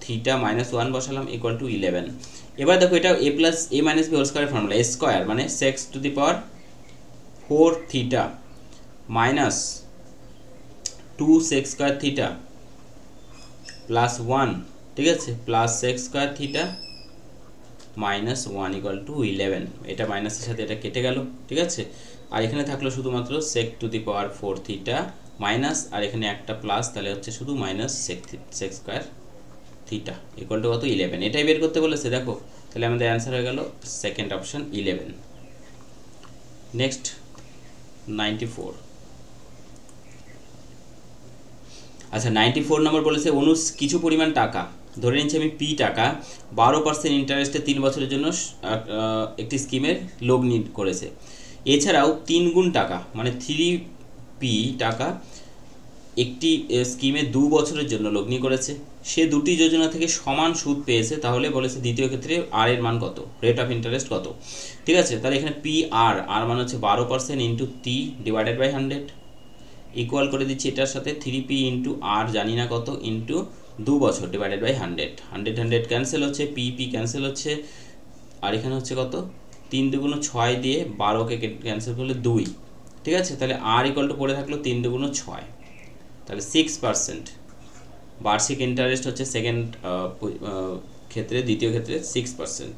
থিটা মাইনাস 1 বসালাম ইকুয়াল টু 11। এবার দেখো এটা a plus a minus b whole স্কয়ারের ফর্মুলা, a স্কয়ার মানে sec to the power 4 theta minus 2 sec square theta plus 1, ঠিক আছে, plus sec square theta minus 1 equal to 11। এটা মাইনাসের সাথে এটা কেটে গেল, ঠিক আছে। আর এখানে থাকলো শুধুমাত্র sec to the power 4 theta minus, আর এখানে একটা প্লাস, তাহলে হচ্ছে শুধু minus sec square theta equal to কত, 11। এটাই বের করতে বলেছে, দেখো। তাহলে আমাদের অ্যান্সার হয়ে গেল সেকেন্ড অপশন 11। নেক্সট 94। আচ্ছা, 94 নম্বর বলেছে, কিছু পরিমাণ টাকা, ধরে নিচ্ছি আমি পি টাকা, 12% ইন্টারেস্টে 3 বছরের জন্য একটি স্কিমের লগ্নি করেছে। এছাড়াও 3 গুণ টাকা মানে 3p টাকা একটি স্কিমে 2 বছরের জন্য লগ্নি করেছে। সে দুটি যোজনা থেকে সমান সুদ পেয়েছে, তাহলে বলেছে দ্বিতীয় ক্ষেত্রে আর এর মান কত, রেট অফ ইন্টারেস্ট কত, ঠিক আছে। তাহলে এখানে পি আর মান হচ্ছে 12% into t divided by 100 equal করে দিচ্ছি এটার সাথে 3p ইন্টু আর জানি না কত ইন্টু 2 বছর ডিভাইডেড বাই 100, 100 ক্যান্সেল হচ্ছে, পি ক্যান্সেল হচ্ছে, আর এখানে হচ্ছে কত, 3 দুগুণ 6 দিয়ে 12কে ক্যান্সেল করলে 2, ঠিক আছে। তাহলে আর ইকুয়াল টু পড়ে থাকলো 3 দুগুণ 6, তাহলে 6% বার্ষিক ইন্টারেস্ট হচ্ছে সেকেন্ড ক্ষেত্রে, দ্বিতীয় ক্ষেত্রে 6%,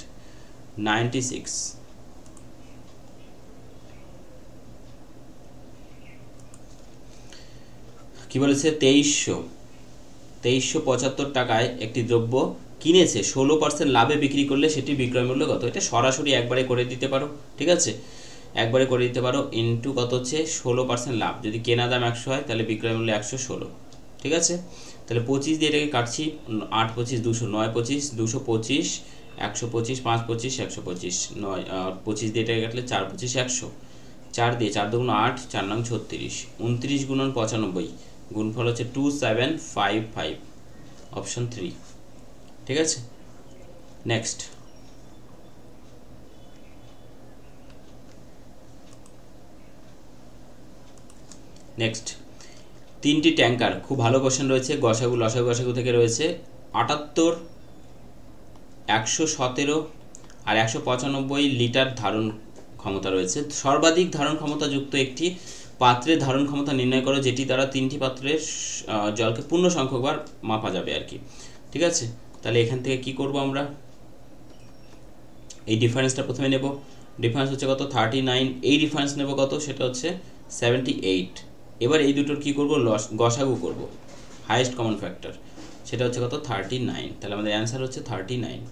96। কি বলেছে, 2375 টাকায় একটি দ্রব্য কিনেছে, 16% লাভে বিক্রি করলে সেটি বিক্রয় মূল্য কত। এটা সরাসরি একবারে করে দিতে পারো, ঠিক আছে, একবারে করে দিতে পারো, ইন্টু কত হচ্ছে 16% লাভ, যদি কেনা দাম 100 হয় তাহলে বিক্রয় মূল্য 116, ঠিক আছে। তাহলে 25 দিয়ে এটাকে কাটছি, 8 25 200, 9 25 225, 125, 5 25 125, 9 25 দিয়ে এটাকে কাটলে 4 25 100, 4 দিয়ে 4 দুগুণ 8, 4 নং 36, 29 গুণন 95, গুণফল হচ্ছে 2755, অপশন 3, ঠিক আছে। নেক্সট নেক্সট, 3টি ট্যাঙ্কার, খুব ভালো কোশ্চেন রয়েছে, গসাগু লসাগু গসাগু থেকে রয়েছে। 78, 117 আর 195 লিটার ধারণ ক্ষমতা রয়েছে। সর্বাধিক ধারণ ক্ষমতাযুক্ত একটি পাত্রের ধারণ ক্ষমতা নির্ণয় করো যেটি দ্বারা 3টি পাত্রের জলকে পূর্ণ সংখ্যকবার মাপা যাবে আর কি। ঠিক আছে, তাহলে এখান থেকে কি করব আমরা, এই ডিফারেন্সটা প্রথমে নেব। ডিফারেন্স হচ্ছে কত, 39। এই ডিফারেন্স নেব কত, সেটা হচ্ছে 78। এবার এই দুটোর কি করব, গসাগু করব, হাইয়েস্ট কমন ফ্যাক্টর, সেটা হচ্ছে কত, 39। তাহলে আমাদের অ্যান্সার হচ্ছে 39।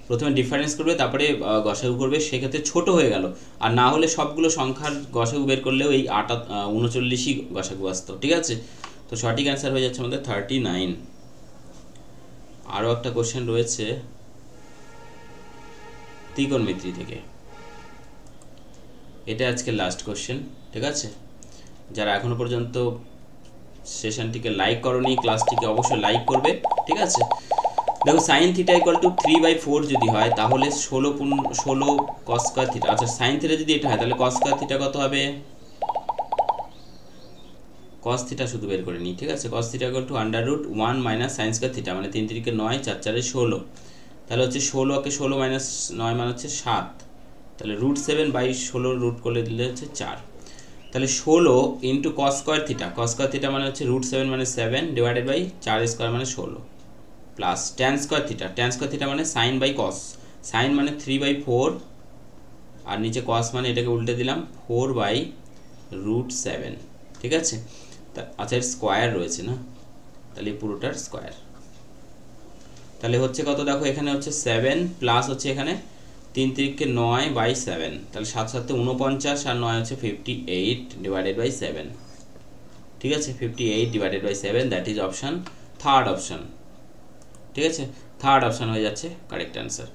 প্রথমে ডিফারেন্স করবে, তারপরে গসাগু করবে, সেক্ষেত্রে ছোট হয়ে গেল। আর না হলে সবগুলো সংখ্যার গসাগু বের করলেও এই 39ই গসাগু আসতো। ঠিক আছে, তো সঠিক অ্যান্সার হয়ে যাচ্ছে আমাদের 39। আরও একটা কোশ্চেন রয়েছে ত্রিকোণমিতি থেকে, এটা আজকে লাস্ট কোশ্চেন। ঠিক আছে, যারা এখনো পর্যন্ত সেশনটিকে লাইক করনি, ক্লাসটিকে অবশ্যই লাইক করবে। ঠিক আছে, দেখো সাইন থিটা ইকুয়াল টু 3/4 যদি হয় তাহলে 16 কস স্কয়ার থিটা। আচ্ছা, সাইন থিটা যদি এটা হয় তাহলে কস স্কয়ার থিটা কত হবে, কস থিটা শুধু বের করে নিই। ঠিক আছে, cos theta equal two √1 minus sine square theta, মানে 3 3 9, 4 4 16। তাহলে হচ্ছে 16কে 16 মাইনাস 9 মানে হচ্ছে 7। তাহলে √7/16 রুট করলে দিলে হচ্ছে 4। তাহলে 16 ইন্টু কস স্কয়ার থিটা, কস স্কয়ার থিটা মানে হচ্ছে √7 মানে 7 ডিভাইডেড বাই 4 স্কয়ার মানে 16 plus tan square theta, tan square theta মানে সাইন বাই কস, সাইন মানে 3/4 আর নিচে কস মানে এটাকে উল্টে দিলাম 4/√7। ঠিক আছে, আচ্ছা এর স্কয়ার রয়েছে না, তাহলে পুরোটার স্কয়ার। তাহলে হচ্ছে কত, দেখো এখানে হচ্ছে 7 প্লাস হচ্ছে এখানে 3 3 9/7, তাহলে 7 7 49 আর 9 হচ্ছে 58 ডিভাইডেড বাই 7। ঠিক আছে, 58 divided by 7, that is option, third option. ঠিক আছে, থার্ড অপশান হয়ে যাচ্ছে কারেক্ট অ্যান্সার।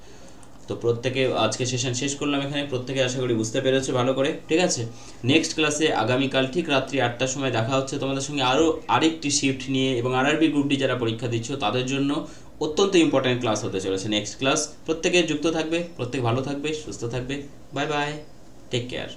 তো প্রত্যেকে আজকে সেশন শেষ করলাম এখানে, প্রত্যেকে আশা করি বুঝতে পেরেছো ভালো করে। ঠিক আছে, নেক্সট ক্লাসে আগামীকাল ঠিক রাত্রি 8টার সময় দেখা হচ্ছে তোমাদের সঙ্গে আরেকটি শিফট নিয়ে, এবং আরআরবি গ্রুপ ডি যারা পরীক্ষা দিচ্ছ তাদের জন্য অত্যন্ত ইম্পর্ট্যান্ট ক্লাস হতে চলেছে নেক্সট ক্লাস। প্রত্যেকে যুক্ত থাকবে, প্রত্যেক ভালো থাকবে, সুস্থ থাকবে। Bye bye, take care.